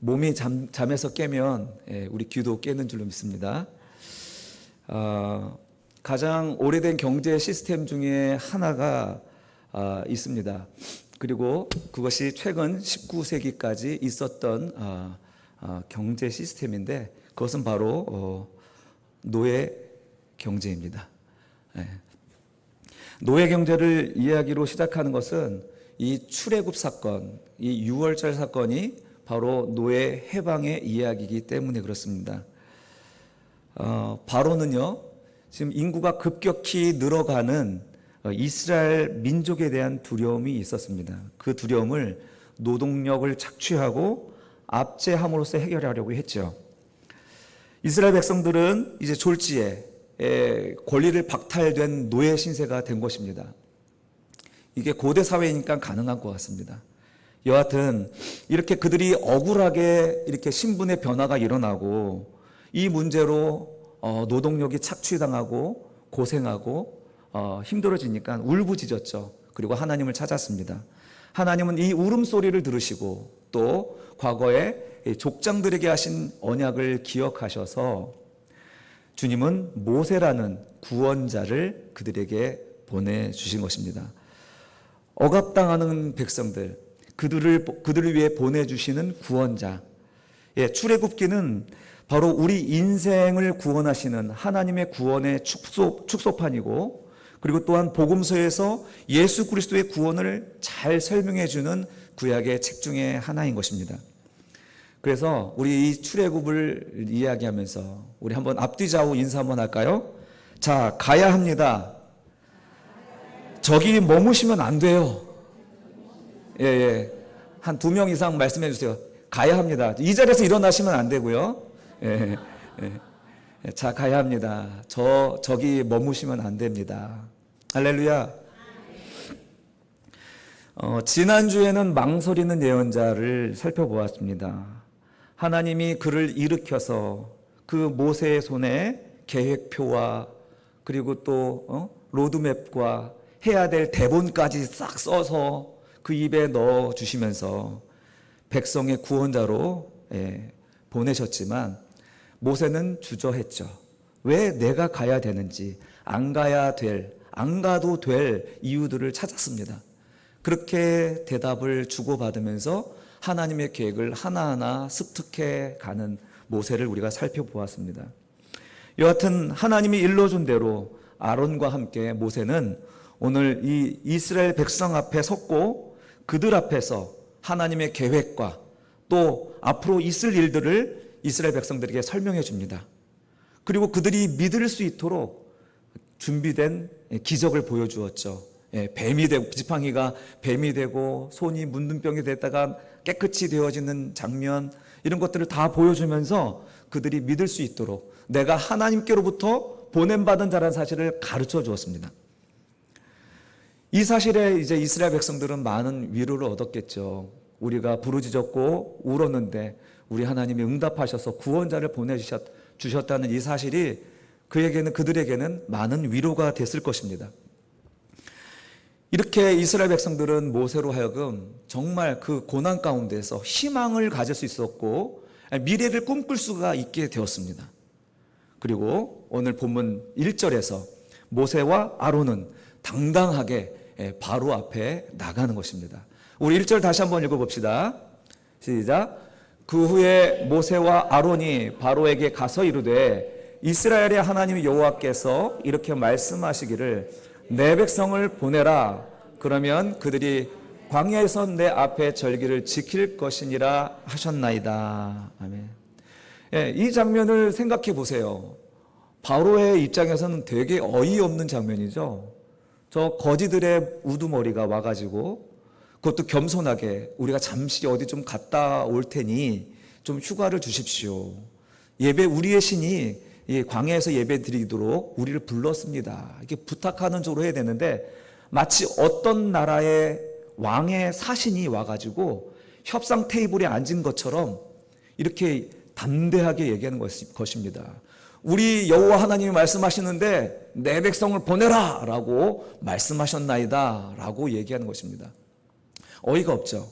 몸이 잠에서 깨면 우리 귀도 깨는 줄로 믿습니다. 가장 오래된 경제 시스템 중에 하나가 있습니다. 그리고 그것이 최근 19세기까지 있었던 경제 시스템인데 그것은 바로 노예 경제입니다. 노예 경제를 이야기로 시작하는 것은 이 출애굽 사건, 이 6월절 사건이 바로 노예 해방의 이야기이기 때문에 그렇습니다. 바로는요, 지금 인구가 급격히 늘어가는 이스라엘 민족에 대한 두려움이 있었습니다. 그 두려움을 노동력을 착취하고 압제함으로써 해결하려고 했죠. 이스라엘 백성들은 이제 졸지에 권리를 박탈된 노예 신세가 된 것입니다. 이게 고대 사회니까 가능한 것 같습니다. 여하튼 이렇게 그들이 억울하게 이렇게 신분의 변화가 일어나고 이 문제로 노동력이 착취당하고 고생하고 힘들어지니까 울부짖었죠. 그리고 하나님을 찾았습니다. 하나님은 이 울음소리를 들으시고 또 과거에 족장들에게 하신 언약을 기억하셔서 주님은 모세라는 구원자를 그들에게 보내주신 것입니다. 억압당하는 백성들, 그들을 위해 보내주시는 구원자. 출애굽기는 바로 우리 인생을 구원하시는 하나님의 구원의 축소판이고, 그리고 또한 복음서에서 예수 그리스도의 구원을 잘 설명해 주는 구약의 책 중에 하나인 것입니다. 그래서 우리 이 출애굽을 이야기하면서 우리 한번 앞뒤좌우 인사 한번 할까요? 자, 가야 합니다. 저기 머무시면 안 돼요. 한 2명 이상 말씀해 주세요. 가야 합니다. 이 자리에서 일어나시면 안 되고요. 자, 가야 합니다. 저기 머무시면 안 됩니다. 할렐루야. 지난주에는 망설이는 예언자를 살펴보았습니다. 하나님이 그를 일으켜서 그 모세의 손에 계획표와 그리고 또 로드맵과 해야 될 대본까지 싹 써서 그 입에 넣어 주시면서 백성의 구원자로 보내셨지만 모세는 주저했죠. 왜 내가 가야 되는지, 안 가도 될 이유들을 찾았습니다. 그렇게 대답을 주고받으면서 하나님의 계획을 하나하나 습득해 가는 모세를 우리가 살펴보았습니다. 여하튼 하나님이 일러준 대로 아론과 함께 모세는 오늘 이 이스라엘 백성 앞에 섰고 그들 앞에서 하나님의 계획과 또 앞으로 있을 일들을 이스라엘 백성들에게 설명해 줍니다. 그리고 그들이 믿을 수 있도록 준비된 기적을 보여주었죠. 뱀이 되고, 지팡이가 뱀이 되고 손이 문둥병이 됐다가 깨끗이 되어지는 장면, 이런 것들을 다 보여주면서 그들이 믿을 수 있도록 내가 하나님께로부터 보냄받은 자라는 사실을 가르쳐 주었습니다. 이 사실에 이제 이스라엘 백성들은 많은 위로를 얻었겠죠. 우리가 부르짖었고 울었는데 우리 하나님이 응답하셔서 구원자를 보내주셨다는 이 사실이 그들에게는 많은 위로가 됐을 것입니다. 이렇게 이스라엘 백성들은 모세로 하여금 정말 그 고난 가운데서 희망을 가질 수 있었고 미래를 꿈꿀 수가 있게 되었습니다. 그리고 오늘 본문 1절에서 모세와 아론은 당당하게 바로 앞에 나가는 것입니다. 우리 1절 다시 한번 읽어봅시다. 시작. 그 후에 모세와 아론이 바로에게 가서 이르되 이스라엘의 하나님 여호와께서 이렇게 말씀하시기를 내 백성을 보내라. 그러면 그들이 광야에서 내 앞에 절기를 지킬 것이니라 하셨나이다. 아멘. 이 장면을 생각해 보세요. 바로의 입장에서는 되게 어이없는 장면이죠. 저 거지들의 우두머리가 와가지고 그것도 겸손하게 우리가 잠시 어디 좀 갔다 올 테니 좀 휴가를 주십시오. 우리의 신이 광야에서 예배 드리도록 우리를 불렀습니다. 이렇게 부탁하는 쪽으로 해야 되는데 마치 어떤 나라의 왕의 사신이 와가지고 협상 테이블에 앉은 것처럼 이렇게 담대하게 얘기하는 것입니다. 우리 여호와 하나님이 말씀하시는데 내 백성을 보내라 라고 말씀하셨나이다 라고 얘기하는 것입니다. 어이가 없죠.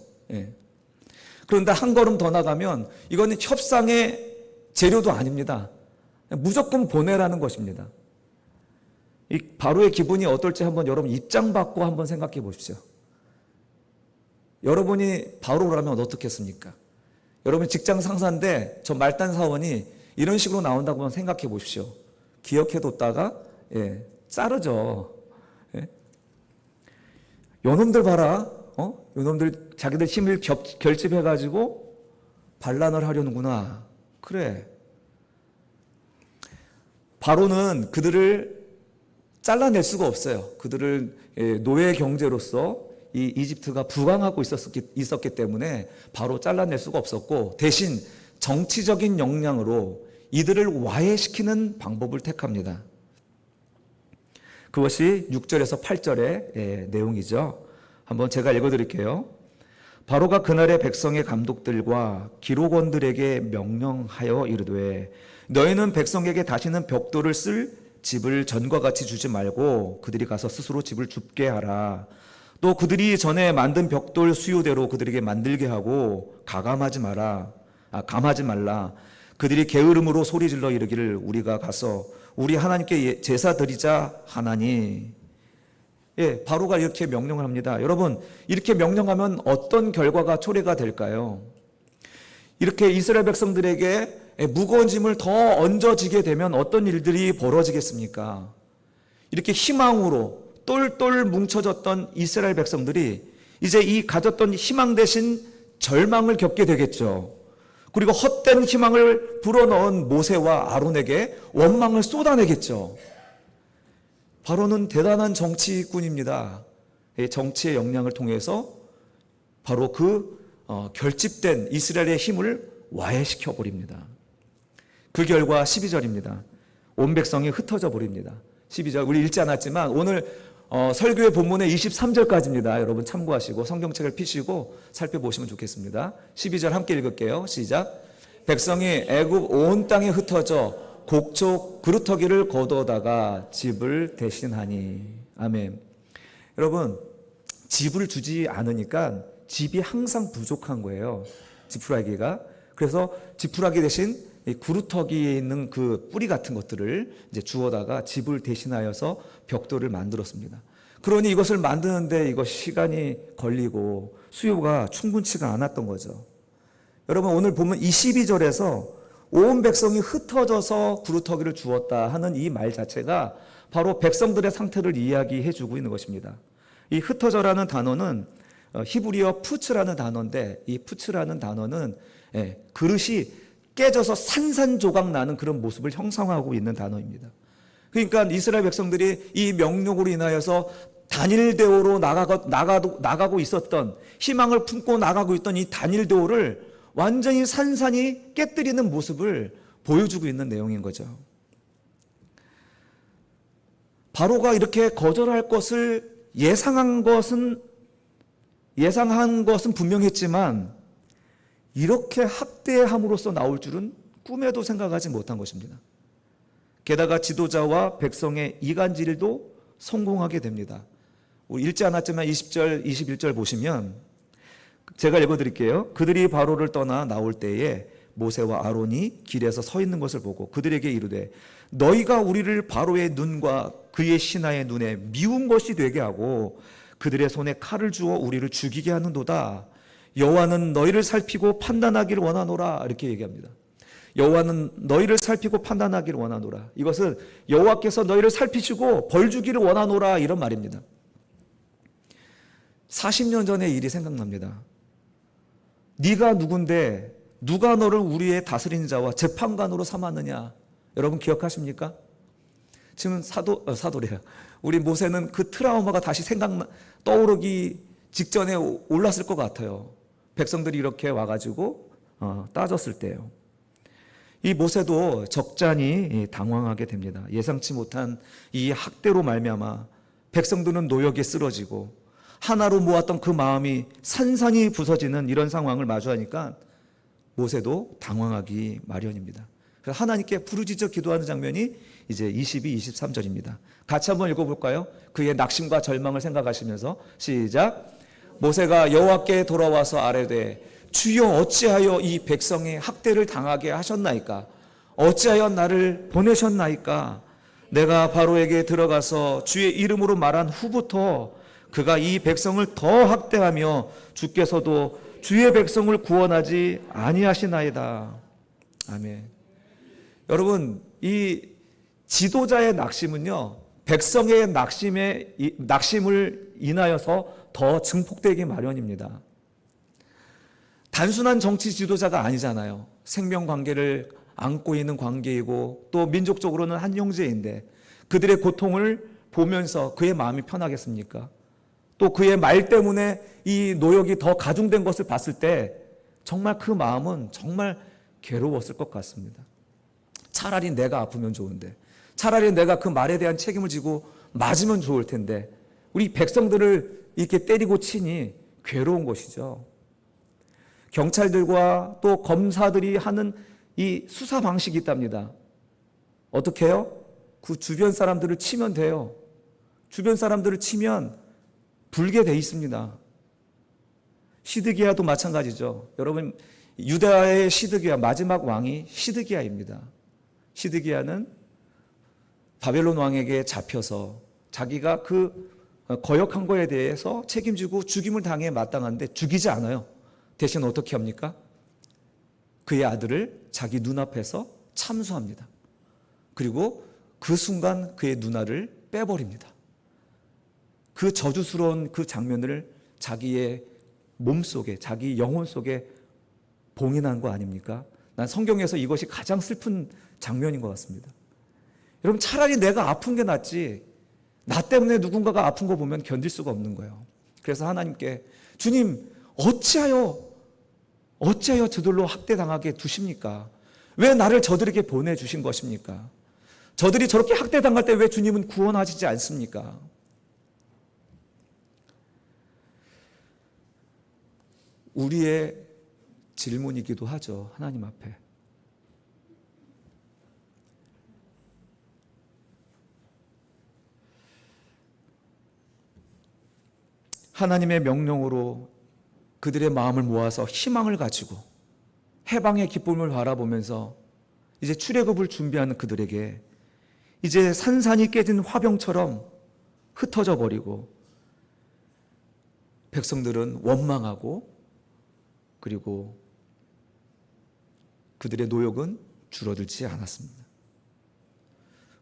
그런데 한 걸음 더 나가면 이거는 협상의 재료도 아닙니다. 무조건 보내라는 것입니다. 이 바로의 기분이 어떨지 한번 여러분 입장 바꿔 한번 생각해 보십시오. 여러분이 바로라면 어떻겠습니까? 여러분 직장 상사인데 저 말단 사원이 이런 식으로 나온다고 생각해 보십시오. 기억해 뒀다가 자르죠. 요놈들 봐라. 요놈들 자기들 힘을 결집해 가지고 반란을 하려는구나. 그래. 바로는 그들을 잘라낼 수가 없어요. 그들을 노예 경제로서 이 이집트가 부강하고 있었기 때문에 바로 잘라낼 수가 없었고, 대신 정치적인 역량으로 이들을 와해시키는 방법을 택합니다. 그것이 6절에서 8절의 내용이죠. 한번 제가 읽어드릴게요. 바로가 그날의 백성의 감독들과 기록원들에게 명령하여 이르되 너희는 백성에게 다시는 벽돌을 쓸 집을 전과 같이 주지 말고 그들이 가서 스스로 집을 줍게 하라. 또 그들이 전에 만든 벽돌 수요대로 그들에게 만들게 하고 감하지 말라. 그들이 게으름으로 소리질러 이르기를 우리가 가서 우리 하나님께 제사 드리자 하나니. 바로가 이렇게 명령을 합니다. 여러분, 이렇게 명령하면 어떤 결과가 초래가 될까요? 이렇게 이스라엘 백성들에게 무거운 짐을 더 얹어지게 되면 어떤 일들이 벌어지겠습니까? 이렇게 희망으로 똘똘 뭉쳐졌던 이스라엘 백성들이 이제 이 가졌던 희망 대신 절망을 겪게 되겠죠. 그리고 헛된 희망을 불어넣은 모세와 아론에게 원망을 쏟아내겠죠. 바로는 대단한 정치꾼입니다. 정치의 역량을 통해서 바로 그 결집된 이스라엘의 힘을 와해시켜 버립니다. 그 결과 12절입니다. 온 백성이 흩어져 버립니다. 12절 우리 읽지 않았지만 오늘 설교의 본문의 23절까지입니다. 여러분 참고하시고 성경책을 펴시고 살펴보시면 좋겠습니다. 12절 함께 읽을게요. 시작. 백성이 애굽 온 땅에 흩어져 곡초 그루터기를 거두다가 집을 대신하니. 아멘. 여러분, 집을 주지 않으니까 집이 항상 부족한 거예요. 지푸라기가. 그래서 지푸라기 대신 이 그루터기에 있는 그 뿌리 같은 것들을 이제 주워다가 집을 대신하여서 벽돌을 만들었습니다. 그러니 이것을 만드는데 이거 시간이 걸리고 수요가 충분치가 않았던 거죠. 여러분, 오늘 보면 22절에서 온 백성이 흩어져서 그루터기를 주었다 하는 이 말 자체가 바로 백성들의 상태를 이야기해 주고 있는 것입니다. 이 흩어져라는 단어는 히브리어 푸츠라는 단어인데, 이 푸츠라는 단어는 그릇이 깨져서 산산조각 나는 그런 모습을 형상화하고 있는 단어입니다. 그러니까 이스라엘 백성들이 이 명령으로 인하여서 단일대오로 나가고 있었던, 희망을 품고 나가고 있던 이 단일대오를 완전히 산산이 깨뜨리는 모습을 보여주고 있는 내용인 거죠. 바로가 이렇게 거절할 것을 예상한 것은 분명했지만 이렇게 학대함으로써 나올 줄은 꿈에도 생각하지 못한 것입니다. 게다가 지도자와 백성의 이간질도 성공하게 됩니다. 우리 읽지 않았지만 20절, 21절 보시면 제가 읽어드릴게요. 그들이 바로를 떠나 나올 때에 모세와 아론이 길에서 서 있는 것을 보고 그들에게 이르되 너희가 우리를 바로의 눈과 그의 신하의 눈에 미운 것이 되게 하고 그들의 손에 칼을 주어 우리를 죽이게 하는도다. 여호와는 너희를 살피고 판단하기를 원하노라. 이렇게 얘기합니다. 여호와는 너희를 살피고 판단하기를 원하노라. 이것은 여호와께서 너희를 살피시고 벌 주기를 원하노라, 이런 말입니다. 40년 전의 일이 생각납니다. 네가 누군데 누가 너를 우리의 다스리는 자와 재판관으로 삼았느냐. 여러분 기억하십니까? 지금 사도래요. 우리 모세는 그 트라우마가 다시 떠오르기 직전에 올랐을 것 같아요. 백성들이 이렇게 와가지고 따졌을 때요. 이 모세도 적잖이 당황하게 됩니다. 예상치 못한 이 학대로 말미암아 백성들은 노역에 쓰러지고 하나로 모았던 그 마음이 산산이 부서지는 이런 상황을 마주하니까 모세도 당황하기 마련입니다. 그래서 하나님께 부르짖어 기도하는 장면이 이제 22, 23절입니다. 같이 한번 읽어볼까요? 그의 낙심과 절망을 생각하시면서 시작. 모세가 여호와께 돌아와서 아뢰되 주여 어찌하여 이 백성의 학대를 당하게 하셨나이까? 어찌하여 나를 보내셨나이까? 내가 바로에게 들어가서 주의 이름으로 말한 후부터 그가 이 백성을 더 학대하며 주께서도 주의 백성을 구원하지 아니하시나이다. 아멘. 여러분, 이 지도자의 낙심은요, 백성의 낙심을 인하여서 더 증폭되기 마련입니다. 단순한 정치 지도자가 아니잖아요. 생명관계를 안고 있는 관계이고 또 민족적으로는 한 형제인데 그들의 고통을 보면서 그의 마음이 편하겠습니까? 또 그의 말 때문에 이 노역이 더 가중된 것을 봤을 때 정말 그 마음은 정말 괴로웠을 것 같습니다. 차라리 내가 아프면 좋은데, 차라리 내가 그 말에 대한 책임을 지고 맞으면 좋을 텐데 우리 백성들을 이렇게 때리고 치니 괴로운 것이죠. 경찰들과 또 검사들이 하는 이 수사 방식이 있답니다. 어떻게 해요? 그 주변 사람들을 치면 돼요. 주변 사람들을 치면 불게 돼 있습니다. 시드기야도 마찬가지죠. 여러분, 유다의 시드기야, 마지막 왕이 시드기야입니다. 시드기야는 바벨론 왕에게 잡혀서 자기가 그 거역한 거에 대해서 책임지고 죽임을 당해 마땅한데 죽이지 않아요. 대신 어떻게 합니까? 그의 아들을 자기 눈앞에서 참수합니다. 그리고 그 순간 그의 누나를 빼버립니다. 그 저주스러운 그 장면을 자기의 몸속에, 자기 영혼 속에 봉인한 거 아닙니까? 난 성경에서 이것이 가장 슬픈 장면인 것 같습니다. 여러분, 차라리 내가 아픈 게 낫지 나 때문에 누군가가 아픈 거 보면 견딜 수가 없는 거예요. 그래서 하나님께 주님 어찌하여 저들로 학대당하게 두십니까? 왜 나를 저들에게 보내주신 것입니까? 저들이 저렇게 학대당할 때 왜 주님은 구원하시지 않습니까? 우리의 질문이기도 하죠. 하나님 앞에. 하나님의 명령으로 그들의 마음을 모아서 희망을 가지고 해방의 기쁨을 바라보면서 이제 출애굽을 준비하는 그들에게 이제 산산이 깨진 화병처럼 흩어져 버리고 백성들은 원망하고 그리고 그들의 노역은 줄어들지 않았습니다.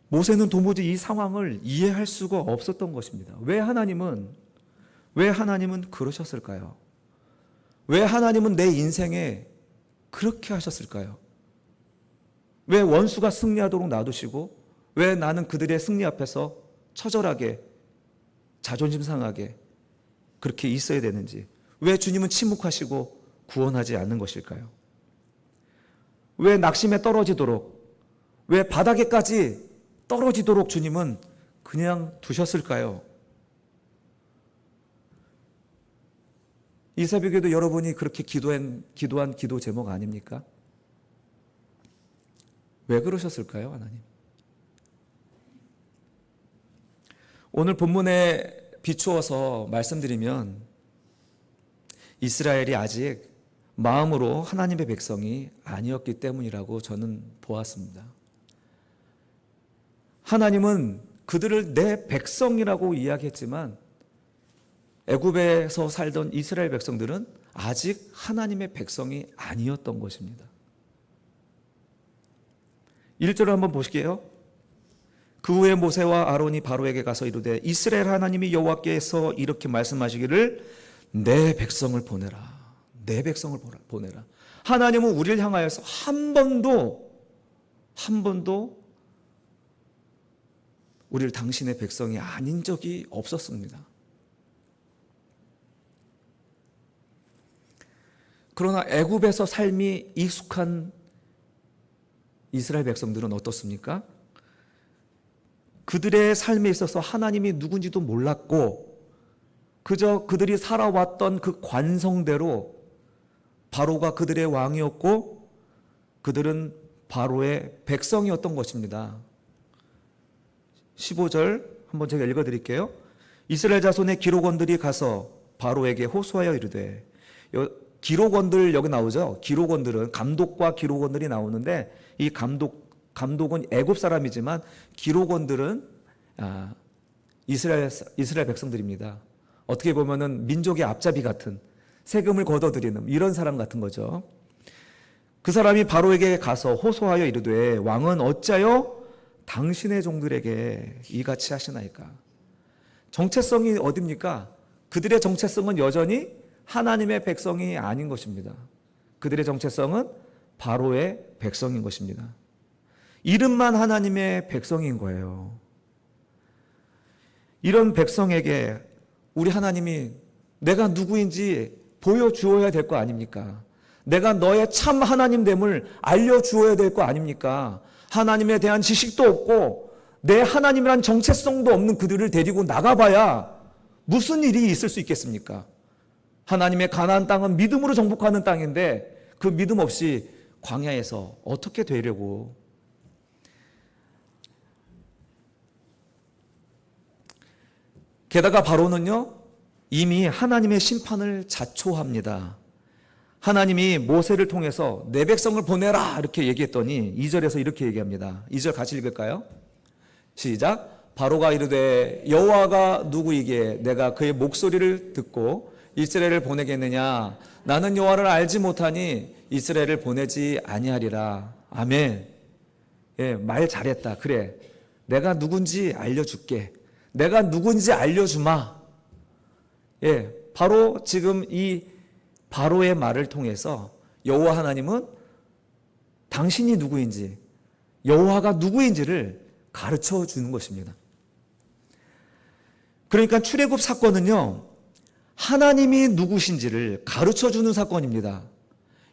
모세는 도무지 이 상황을 이해할 수가 없었던 것입니다. 왜 하나님은 그러셨을까요? 왜 하나님은 내 인생에 그렇게 하셨을까요? 왜 원수가 승리하도록 놔두시고 왜 나는 그들의 승리 앞에서 처절하게 자존심 상하게 그렇게 있어야 되는지, 왜 주님은 침묵하시고 구원하지 않는 것일까요? 왜 낙심에 떨어지도록, 왜 바닥에까지 떨어지도록 주님은 그냥 두셨을까요? 이 새벽에도 여러분이 그렇게 기도한 기도 제목 아닙니까? 왜 그러셨을까요, 하나님? 오늘 본문에 비추어서 말씀드리면 이스라엘이 아직 마음으로 하나님의 백성이 아니었기 때문이라고 저는 보았습니다. 하나님은 그들을 내 백성이라고 이야기했지만 애굽에서 살던 이스라엘 백성들은 아직 하나님의 백성이 아니었던 것입니다. 1절을 한번 보실게요. 그 후에 모세와 아론이 바로에게 가서 이르되 이스라엘 하나님이 여호와께서 이렇게 말씀하시기를 내 백성을 보내라. 내 백성을 보내라. 하나님은 우리를 향하여서 한 번도 우리를 당신의 백성이 아닌 적이 없었습니다. 그러나 애굽에서 삶이 익숙한 이스라엘 백성들은 어떻습니까? 그들의 삶에 있어서 하나님이 누군지도 몰랐고 그저 그들이 살아왔던 그 관성대로 바로가 그들의 왕이었고 그들은 바로의 백성이었던 것입니다. 15절 한번 제가 읽어드릴게요. 이스라엘 자손의 기록원들이 가서 바로에게 호소하여 이르되 기록원들 여기 나오죠. 기록원들은 감독과 기록원들이 나오는데 이 감독은 애굽 사람이지만 기록원들은 이스라엘 백성들입니다. 어떻게 보면은 민족의 앞잡이 같은 세금을 걷어들이는 이런 사람 같은 거죠. 그 사람이 바로에게 가서 호소하여 이르되 왕은 어찌하여 당신의 종들에게 이같이 하시나이까. 정체성이 어딥니까? 그들의 정체성은 여전히 하나님의 백성이 아닌 것입니다. 그들의 정체성은 바로의 백성인 것입니다. 이름만 하나님의 백성인 거예요. 이런 백성에게 우리 하나님이 내가 누구인지 보여주어야 될 거 아닙니까? 내가 너의 참 하나님됨을 알려주어야 될 거 아닙니까? 하나님에 대한 지식도 없고 내 하나님이란 정체성도 없는 그들을 데리고 나가봐야 무슨 일이 있을 수 있겠습니까? 하나님의 가나안 땅은 믿음으로 정복하는 땅인데 그 믿음 없이 광야에서 어떻게 되려고. 게다가 바로는요 이미 하나님의 심판을 자초합니다. 하나님이 모세를 통해서 내 백성을 보내라 이렇게 얘기했더니 2절에서 이렇게 얘기합니다. 2절 같이 읽을까요? 시작. 바로가 이르되 여호와가 누구이기에 내가 그의 목소리를 듣고 이스라엘을 보내겠느냐. 나는 여호와를 알지 못하니 이스라엘을 보내지 아니하리라. 아멘. 예, 말 잘했다. 그래, 내가 누군지 알려줄게. 내가 누군지 알려주마. 예, 바로 지금 이 바로의 말을 통해서 여호와 하나님은 당신이 누구인지, 여호와가 누구인지를 가르쳐 주는 것입니다. 그러니까 출애굽 사건은요 하나님이 누구신지를 가르쳐 주는 사건입니다.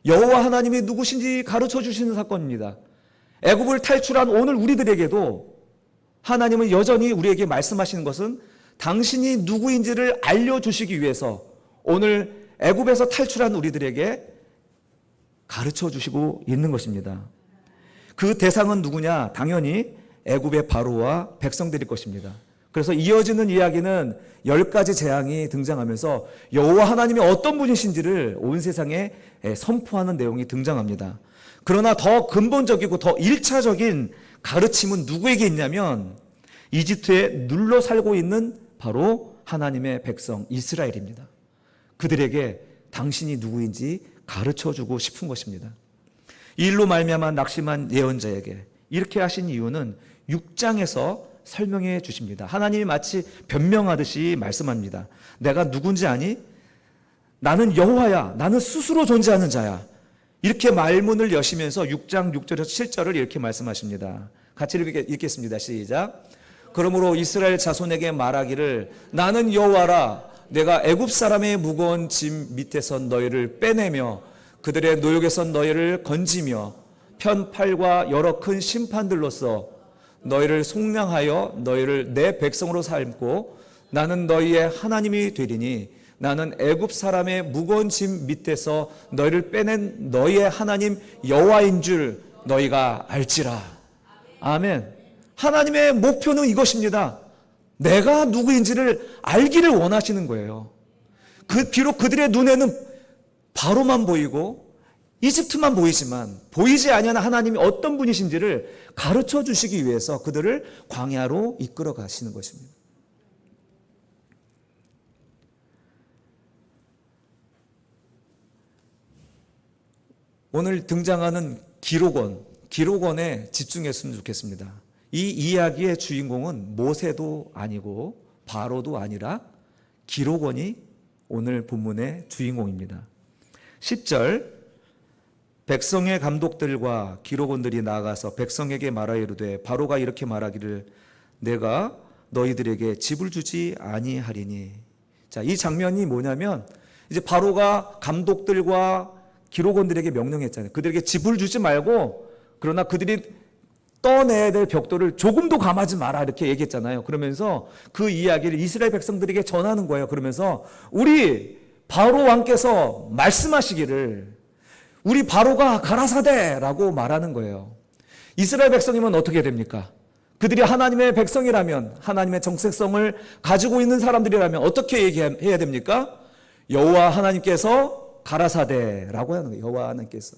여호와 하나님이 누구신지 가르쳐 주시는 사건입니다. 애굽을 탈출한 오늘 우리들에게도 하나님은 여전히 우리에게 말씀하시는 것은 당신이 누구인지를 알려주시기 위해서 오늘 애굽에서 탈출한 우리들에게 가르쳐 주시고 있는 것입니다. 그 대상은 누구냐? 당연히 애굽의 바로와 백성들일 것입니다. 그래서 이어지는 이야기는 10가지 재앙이 등장하면서 여호와 하나님이 어떤 분이신지를 온 세상에 선포하는 내용이 등장합니다. 그러나 더 근본적이고 더 1차적인 가르침은 누구에게 있냐면 이집트에 눌러 살고 있는 바로 하나님의 백성 이스라엘입니다. 그들에게 당신이 누구인지 가르쳐주고 싶은 것입니다. 이 일로 말미암아 낙심한 예언자에게 이렇게 하신 이유는 6장에서 설명해 주십니다. 하나님이 마치 변명하듯이 말씀합니다. 내가 누군지 아니? 나는 여호와야. 나는 스스로 존재하는 자야. 이렇게 말문을 여시면서 6장 6절에서 7절을 이렇게 말씀하십니다. 같이 읽겠습니다. 시작. 그러므로 이스라엘 자손에게 말하기를 나는 여호와라. 내가 애굽 사람의 무거운 짐 밑에서 너희를 빼내며 그들의 노역에서 너희를 건지며 편팔과 여러 큰 심판들로서 너희를 속량하여 너희를 내 백성으로 삼고 나는 너희의 하나님이 되리니 나는 애굽 사람의 무거운 짐 밑에서 너희를 빼낸 너희의 하나님 여호와인 줄 너희가 알지라. 아멘. 하나님의 목표는 이것입니다. 내가 누구인지를 알기를 원하시는 거예요. 비록 그들의 눈에는 바로만 보이고 이집트만 보이지만 보이지 아니하는 하나님이 어떤 분이신지를 가르쳐 주시기 위해서 그들을 광야로 이끌어 가시는 것입니다. 오늘 등장하는 기록원에 집중했으면 좋겠습니다. 이 이야기의 주인공은 모세도 아니고 바로도 아니라 기록원이 오늘 본문의 주인공입니다. 10절 백성의 감독들과 기록원들이 나아가서 백성에게 말하여 이르되 바로가 이렇게 말하기를 내가 너희들에게 집을 주지 아니하리니. 자, 이 장면이 뭐냐면 이제 바로가 감독들과 기록원들에게 명령했잖아요. 그들에게 집을 주지 말고 그러나 그들이 떠내야 될 벽돌을 조금도 감하지 마라 이렇게 얘기했잖아요. 그러면서 그 이야기를 이스라엘 백성들에게 전하는 거예요. 그러면서 우리 바로 왕께서 말씀하시기를 우리 바로가 가라사대라고 말하는 거예요. 이스라엘 백성이면 어떻게 됩니까? 그들이 하나님의 백성이라면 하나님의 정체성을 가지고 있는 사람들이라면 어떻게 얘기해야 됩니까? 여호와 하나님께서 가라사대라고 하는 거예요. 여호와 하나님께서.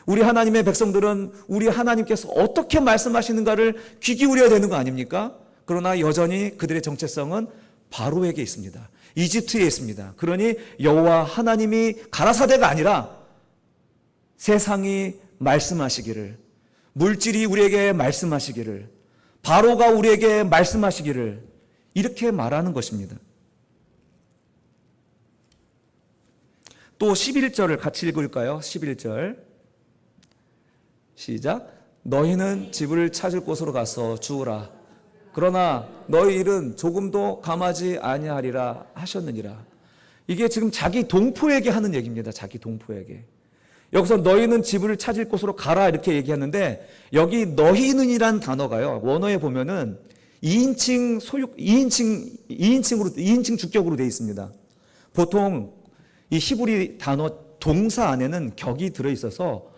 우리 하나님의 백성들은 우리 하나님께서 어떻게 말씀하시는가를 귀 기울여야 되는 거 아닙니까? 그러나 여전히 그들의 정체성은 바로에게 있습니다. 이집트에 있습니다. 그러니 여호와 하나님이 가라사대가 아니라 세상이 말씀하시기를, 물질이 우리에게 말씀하시기를, 바로가 우리에게 말씀하시기를 이렇게 말하는 것입니다. 또 11절을 같이 읽을까요? 11절 시작. 너희는 집을 찾을 곳으로 가서 주우라. 그러나 너희 일은 조금도 감하지 아니하리라 하셨느니라. 이게 지금 자기 동포에게 하는 얘기입니다. 자기 동포에게. 여기서 너희는 집을 찾을 곳으로 가라 이렇게 얘기하는데, 여기 너희는이란 단어가요, 원어에 보면은 2인칭 소유 2인칭 주격으로 되어 있습니다. 보통 이 히브리 단어 동사 안에는 격이 들어 있어서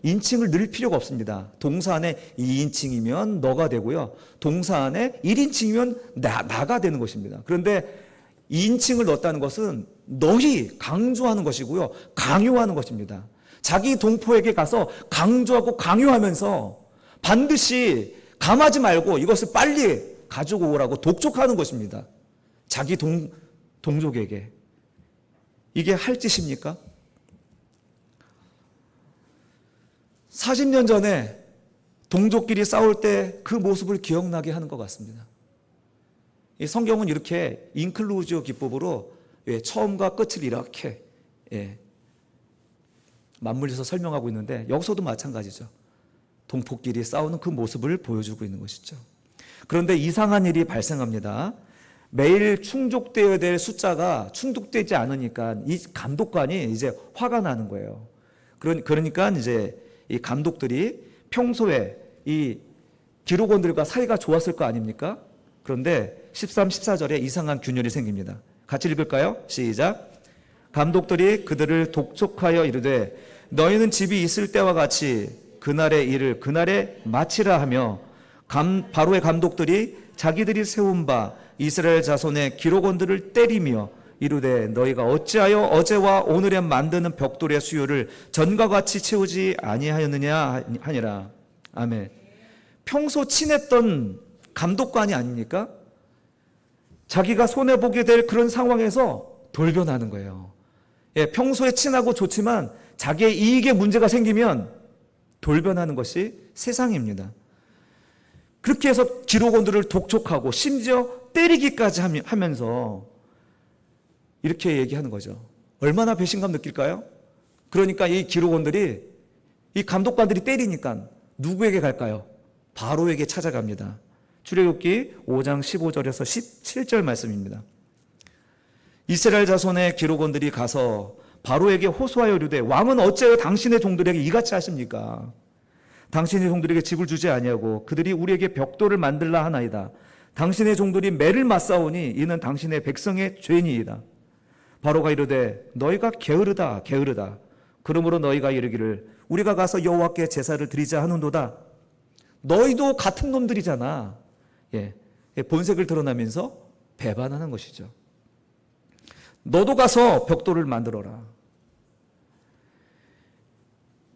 인칭을 넣을 필요가 없습니다. 동사 안에 2인칭이면 너가 되고요, 동사 안에 1인칭이면 나가 되는 것입니다. 그런데 2인칭을 넣었다는 것은 너희 강조하는 것이고요, 강요하는 것입니다. 자기 동포에게 가서 강조하고 강요하면서 반드시 감하지 말고 이것을 빨리 가지고 오라고 독촉하는 것입니다. 자기 동족에게. 이게 할 짓입니까? 40년 전에 동족끼리 싸울 때 그 모습을 기억나게 하는 것 같습니다. 이 성경은 이렇게 인클루지오 기법으로 처음과 끝을 이렇게 맞물려서 설명하고 있는데, 여기서도 마찬가지죠. 동포끼리 싸우는 그 모습을 보여주고 있는 것이죠. 그런데 이상한 일이 발생합니다. 매일 충족되어야 될 숫자가 충족되지 않으니까 이 감독관이 이제 화가 나는 거예요. 그러니까 이제 이 감독들이 평소에 이 기록원들과 사이가 좋았을 거 아닙니까? 그런데 13, 14절에 이상한 균열이 생깁니다. 같이 읽을까요? 시작. 감독들이 그들을 독촉하여 이르되 너희는 집이 있을 때와 같이 그날의 일을 그날에 마치라 하며, 바로의 감독들이 자기들이 세운 바 이스라엘 자손의 기록원들을 때리며 이르되 너희가 어찌하여 어제와 오늘에 만드는 벽돌의 수요를 전과 같이 채우지 아니하였느냐 하니라. 아멘. 평소 친했던 감독관이 아닙니까? 자기가 손해보게 될 그런 상황에서 돌변하는 거예요. 평소에 친하고 좋지만 자기의 이익에 문제가 생기면 돌변하는 것이 세상입니다. 그렇게 해서 기록원들을 독촉하고 심지어 때리기까지 하면서 이렇게 얘기하는 거죠. 얼마나 배신감 느낄까요? 그러니까 이 기록원들이, 이 감독관들이 때리니까 누구에게 갈까요? 바로에게 찾아갑니다. 출애굽기 5장 15절에서 17절 말씀입니다. 이스라엘 자손의 기록원들이 가서 바로에게 호소하여 이르되 왕은 어찌하여 당신의 종들에게 이같이 하십니까? 당신의 종들에게 집을 주지 아니하고 그들이 우리에게 벽돌을 만들라 하나이다. 당신의 종들이 매를 맞사오니 이는 당신의 백성의 죄니이다. 바로가 이르되 너희가 게으르다 게으르다. 그러므로 너희가 이르기를 우리가 가서 여호와께 제사를 드리자 하는도다. 너희도 같은 놈들이잖아. 본색을 드러나면서 배반하는 것이죠. 너도 가서 벽돌을 만들어라.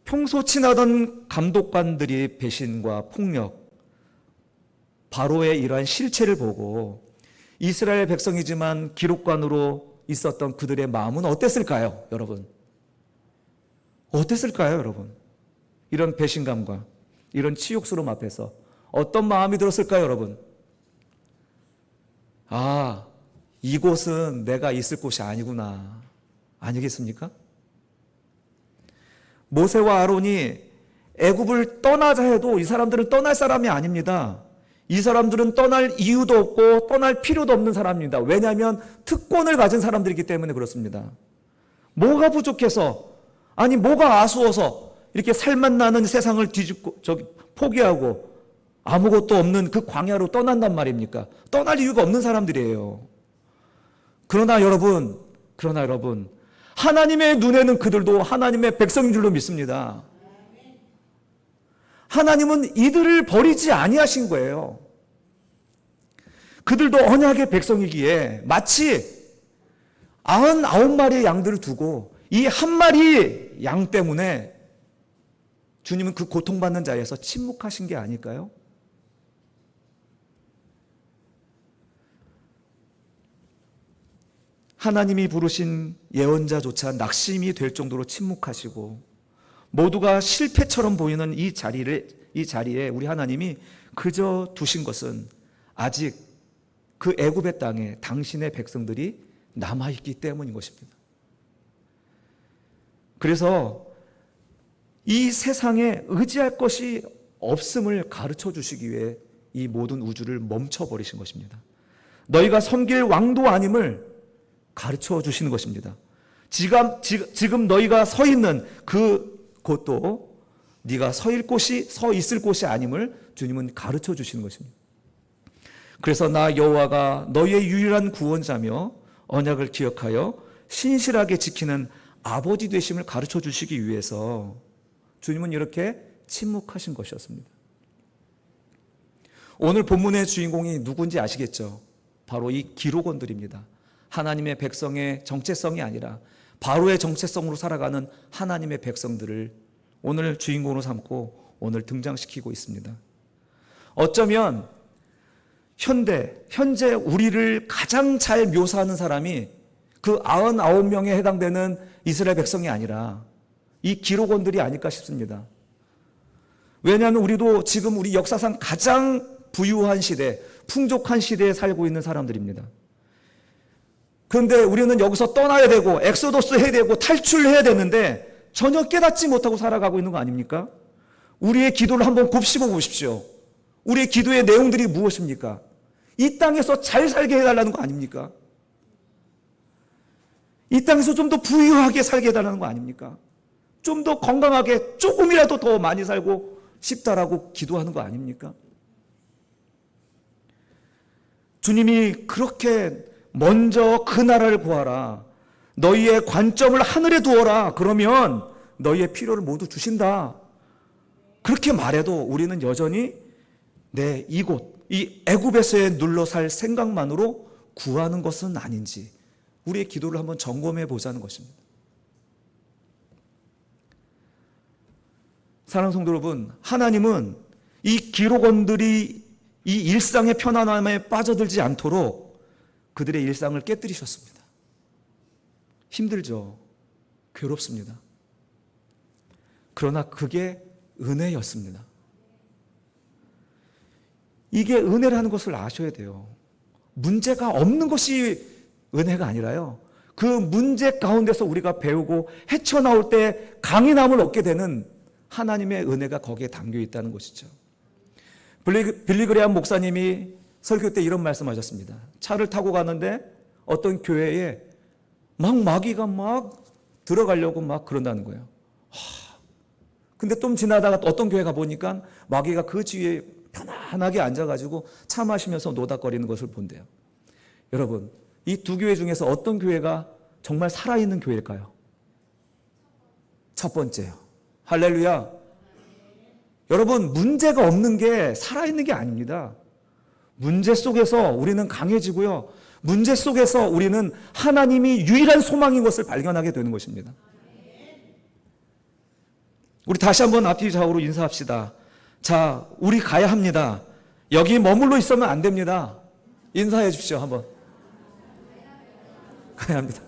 평소 친하던 감독관들이 배신과 폭력, 바로의 이러한 실체를 보고 이스라엘 백성이지만 기록관으로 있었던 그들의 마음은 어땠을까요, 여러분? 어땠을까요, 여러분? 이런 배신감과 이런 치욕스러움 앞에서 어떤 마음이 들었을까요, 여러분? 아, 이곳은 내가 있을 곳이 아니구나. 아니겠습니까? 모세와 아론이 애굽을 떠나자 해도 이 사람들은 떠날 사람이 아닙니다. 이 사람들은 떠날 이유도 없고 떠날 필요도 없는 사람입니다. 왜냐하면 특권을 가진 사람들이기 때문에 그렇습니다. 뭐가 부족해서, 아니 뭐가 아쉬워서 이렇게 살맛 나는 세상을 포기하고 아무것도 없는 그 광야로 떠난단 말입니까? 떠날 이유가 없는 사람들이에요. 그러나 여러분, 하나님의 눈에는 그들도 하나님의 백성인 줄로 믿습니다. 하나님은 이들을 버리지 아니하신 거예요. 그들도 언약의 백성이기에 마치 99마리의 양들을 두고 이 한 마리 양 때문에 주님은 그 고통받는 자리에서 침묵하신 게 아닐까요? 하나님이 부르신 예언자조차 낙심이 될 정도로 침묵하시고 모두가 실패처럼 보이는 이 자리에 우리 하나님이 그저 두신 것은 아직 그 애굽의 땅에 당신의 백성들이 남아있기 때문인 것입니다. 그래서 이 세상에 의지할 것이 없음을 가르쳐 주시기 위해 이 모든 우주를 멈춰버리신 것입니다. 너희가 섬길 왕도 아님을 가르쳐 주시는 것입니다. 지금 너희가 서 있는 그 곳도 네가 서 있을 곳이 아님을 주님은 가르쳐 주시는 것입니다. 그래서 나 여호와가 너희의 유일한 구원자며 언약을 기억하여 신실하게 지키는 아버지 되심을 가르쳐 주시기 위해서 주님은 이렇게 침묵하신 것이었습니다. 오늘 본문의 주인공이 누군지 아시겠죠? 바로 이 기록원들입니다. 하나님의 백성의 정체성이 아니라 바로의 정체성으로 살아가는 하나님의 백성들을 오늘 주인공으로 삼고 오늘 등장시키고 있습니다. 어쩌면 현재 우리를 가장 잘 묘사하는 사람이 그 99명에 해당되는 이스라엘 백성이 아니라 이 기록원들이 아닐까 싶습니다. 왜냐하면 우리도 지금 우리 역사상 가장 부유한 시대, 풍족한 시대에 살고 있는 사람들입니다. 그런데 우리는 여기서 떠나야 되고 엑소더스 해야 되고 탈출해야 되는데 전혀 깨닫지 못하고 살아가고 있는 거 아닙니까? 우리의 기도를 한번 곱씹어 보십시오. 우리의 기도의 내용들이 무엇입니까? 이 땅에서 잘 살게 해달라는 거 아닙니까? 이 땅에서 좀 더 부유하게 살게 해달라는 거 아닙니까? 좀 더 건강하게 조금이라도 더 많이 살고 싶다라고 기도하는 거 아닙니까? 주님이 그렇게 먼저 그 나라를 구하라. 너희의 관점을 하늘에 두어라. 그러면 너희의 필요를 모두 주신다. 그렇게 말해도 우리는 여전히 이곳, 이 애굽에서의 눌러 살 생각만으로 구하는 것은 아닌지 우리의 기도를 한번 점검해 보자는 것입니다. 사랑하는 성도 여러분, 하나님은 이 기록원들이 이 일상의 편안함에 빠져들지 않도록 그들의 일상을 깨뜨리셨습니다. 힘들죠. 괴롭습니다. 그러나 그게 은혜였습니다. 이게 은혜라는 것을 아셔야 돼요. 문제가 없는 것이 은혜가 아니라요. 그 문제 가운데서 우리가 배우고 헤쳐나올 때 강인함을 얻게 되는 하나님의 은혜가 거기에 담겨 있다는 것이죠. 빌리 그레이엄 목사님이 설교 때 이런 말씀하셨습니다. 차를 타고 가는데 어떤 교회에 마귀가 들어가려고 그런다는 거예요. 근데 좀 지나다가 어떤 교회 가보니까 마귀가 그 뒤에 편안하게 앉아가지고 차 마시면서 노닥거리는 것을 본대요. 여러분, 이 두 교회 중에서 어떤 교회가 정말 살아있는 교회일까요? 첫 번째요. 할렐루야. 여러분, 문제가 없는 게 살아있는 게 아닙니다. 문제 속에서 우리는 강해지고요. 문제 속에서 우리는 하나님이 유일한 소망인 것을 발견하게 되는 것입니다. 우리 다시 한번 앞뒤 좌우로 인사합시다. 자, 우리 가야 합니다. 여기 머물러 있으면 안 됩니다. 인사해 주십시오, 한번. 가야 합니다.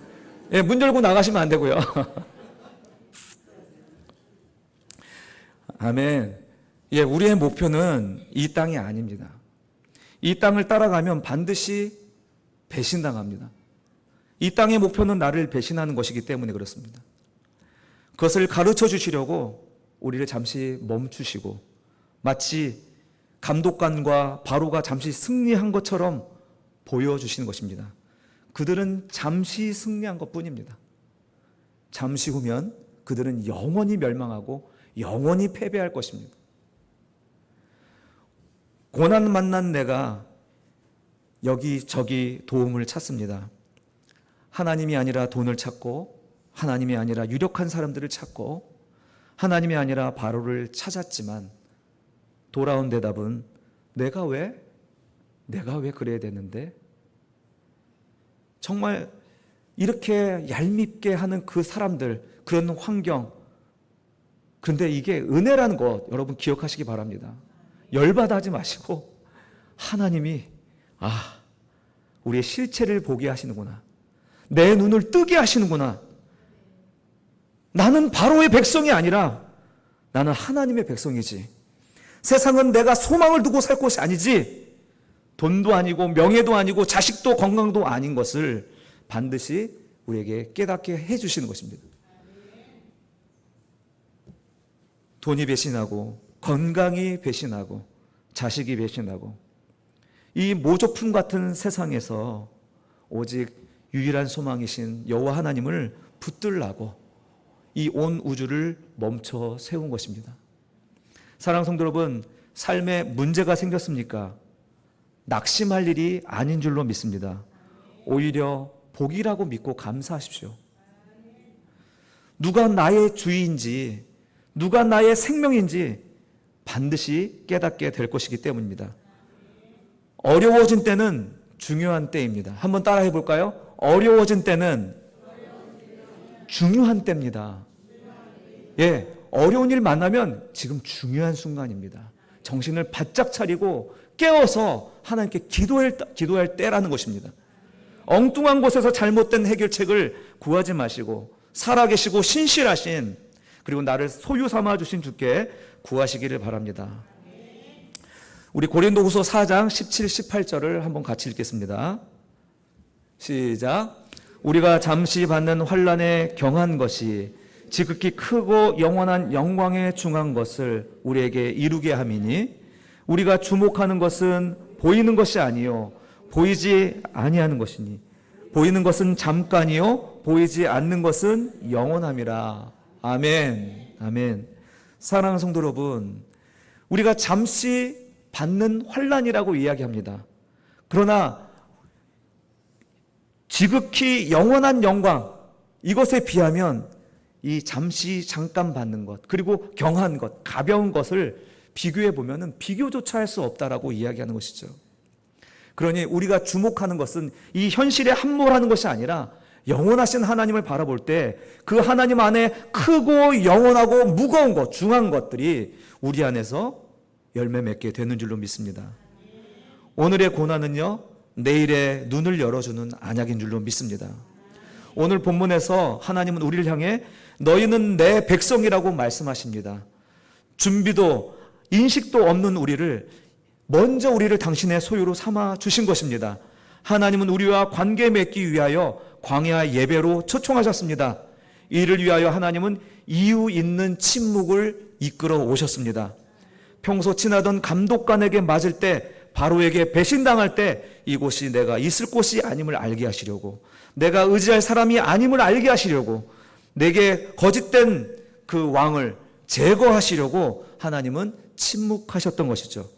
예, 문 열고 나가시면 안 되고요. 아멘. 예, 우리의 목표는 이 땅이 아닙니다. 이 땅을 따라가면 반드시 배신당합니다. 이 땅의 목표는 나를 배신하는 것이기 때문에 그렇습니다. 그것을 가르쳐 주시려고 우리를 잠시 멈추시고 마치 감독관과 바로가 잠시 승리한 것처럼 보여주시는 것입니다. 그들은 잠시 승리한 것뿐입니다. 잠시 후면 그들은 영원히 멸망하고 영원히 패배할 것입니다. 고난 만난 내가 여기저기 도움을 찾습니다. 하나님이 아니라 돈을 찾고 하나님이 아니라 유력한 사람들을 찾고 하나님이 아니라 바로를 찾았지만 돌아온 대답은 내가 왜 그래야 되는데? 정말 이렇게 얄밉게 하는 그 사람들, 그런 환경. 그런데 이게 은혜라는 것 여러분 기억하시기 바랍니다. 열받아 하지 마시고 하나님이 우리의 실체를 보게 하시는구나. 내 눈을 뜨게 하시는구나. 나는 바로의 백성이 아니라 나는 하나님의 백성이지. 세상은 내가 소망을 두고 살 곳이 아니지. 돈도 아니고 명예도 아니고 자식도 건강도 아닌 것을 반드시 우리에게 깨닫게 해주시는 것입니다. 돈이 배신하고 건강이 배신하고 자식이 배신하고 이 모조품 같은 세상에서 오직 유일한 소망이신 여호와 하나님을 붙들라고 이 온 우주를 멈춰 세운 것입니다. 사랑하는 성도 여러분, 삶에 문제가 생겼습니까? 낙심할 일이 아닌 줄로 믿습니다. 오히려 복이라고 믿고 감사하십시오. 누가 나의 주인인지, 누가 나의 생명인지 반드시 깨닫게 될 것이기 때문입니다. 어려워진 때는 중요한 때입니다. 한번 따라해 볼까요? 어려워진 때는 중요한 때입니다. 예, 어려운 일 만나면 지금 중요한 순간입니다. 정신을 바짝 차리고 깨어서 하나님께 기도할 때라는 것입니다. 엉뚱한 곳에서 잘못된 해결책을 구하지 마시고 살아계시고 신실하신 그리고 나를 소유 삼아 주신 주께 구하시기를 바랍니다. 우리 고린도후서 4장 17, 18절을 한번 같이 읽겠습니다. 시작. 우리가 잠시 받는 환난에 경한 것이 지극히 크고 영원한 영광에 중한 것을 우리에게 이루게 함이니 우리가 주목하는 것은 보이는 것이 아니요 보이지 아니하는 것이니 보이는 것은 잠깐이요 보이지 않는 것은 영원함이라. 아멘. 아멘. 사랑하는 성도 여러분, 우리가 잠시 받는 환난이라고 이야기합니다. 그러나 지극히 영원한 영광, 이것에 비하면 이 잠깐 받는 것, 그리고 경한 것, 가벼운 것을 비교해 보면 비교조차 할 수 없다라고 이야기하는 것이죠. 그러니 우리가 주목하는 것은 이 현실에 함몰하는 것이 아니라 영원하신 하나님을 바라볼 때 그 하나님 안에 크고 영원하고 무거운 것, 중한 것들이 우리 안에서 열매 맺게 되는 줄로 믿습니다. 오늘의 고난은요, 내일의 눈을 열어주는 안약인 줄로 믿습니다. 오늘 본문에서 하나님은 우리를 향해 너희는 내 백성이라고 말씀하십니다. 준비도 인식도 없는 우리를 먼저 우리를 당신의 소유로 삼아 주신 것입니다. 하나님은 우리와 관계 맺기 위하여 광야 예배로 초청하셨습니다. 이를 위하여 하나님은 이유 있는 침묵을 이끌어 오셨습니다. 평소 친하던 감독관에게 맞을 때, 바로에게 배신당할 때 이곳이 내가 있을 곳이 아님을 알게 하시려고, 내가 의지할 사람이 아님을 알게 하시려고, 내게 거짓된 그 왕을 제거하시려고 하나님은 침묵하셨던 것이죠.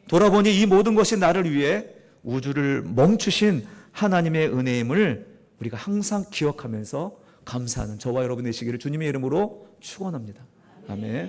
돌아보니 이 모든 것이 나를 위해 우주를 멈추신 하나님의 은혜임을 우리가 항상 기억하면서 감사하는 저와 여러분 되시기를 주님의 이름으로 축원합니다. 아멘.